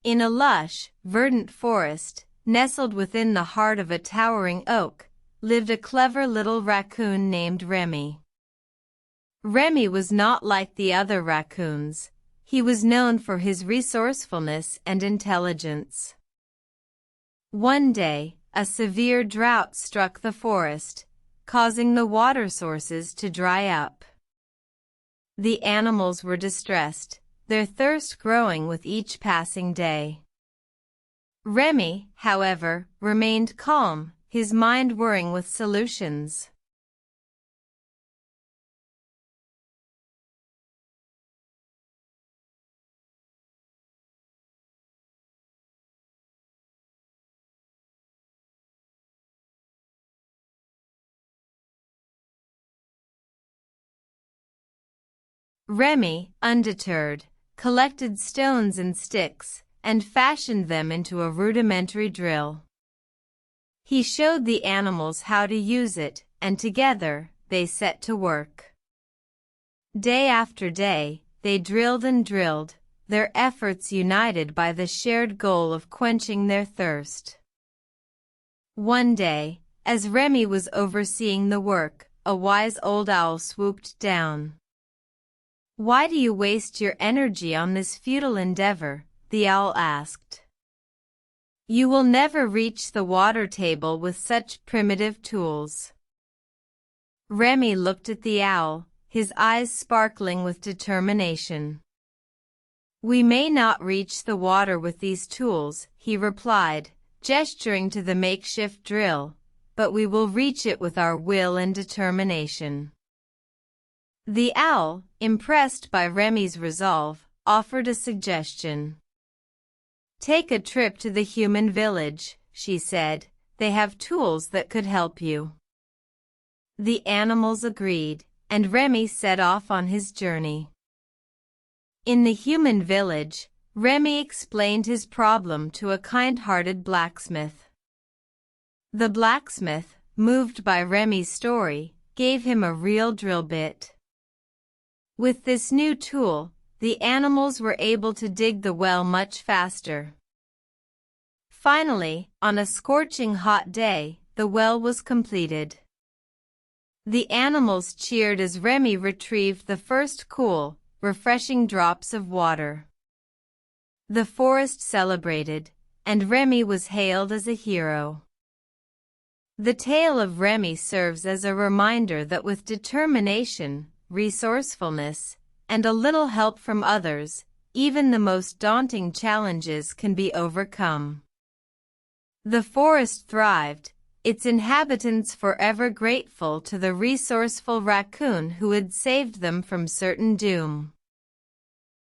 In a lush, verdant forest, nestled within the heart of a towering oak, lived a clever little raccoon named Remy. Remy was not like the other raccoons. He was known for his resourcefulness and intelligence. One day, a severe drought struck the forest, causing the water sources to dry up. The animals were distressed, their thirst growing with each passing day. Remy, however, remained calm, his mind whirring with solutions. Remy, undeterred, collected stones and sticks, and fashioned them into a rudimentary drill. He showed the animals how to use it, and together, they set to work. Day after day, they drilled and drilled, their efforts united by the shared goal of quenching their thirst. One day, as Remy was overseeing the work, a wise old owl swooped down. "Why do you waste your energy on this futile endeavor?" the owl asked. "You will never reach the water table with such primitive tools." Remy looked at the owl, his eyes sparkling with determination. "We may not reach the water with these tools," he replied, gesturing to the makeshift drill, "but we will reach it with our will and determination." The owl, impressed by Remy's resolve, offered a suggestion. "Take a trip to the human village," she said. "They have tools that could help you." The animals agreed, and Remy set off on his journey. In the human village, Remy explained his problem to a kind-hearted blacksmith. The blacksmith, moved by Remy's story, gave him a real drill bit. With this new tool, the animals were able to dig the well much faster. Finally, on a scorching hot day, the well was completed. The animals cheered as Remy retrieved the first cool, refreshing drops of water. The forest celebrated, and Remy was hailed as a hero. The tale of Remy serves as a reminder that with determination, resourcefulness, and a little help from others, even the most daunting challenges can be overcome. The forest thrived, its inhabitants forever grateful to the resourceful raccoon who had saved them from certain doom.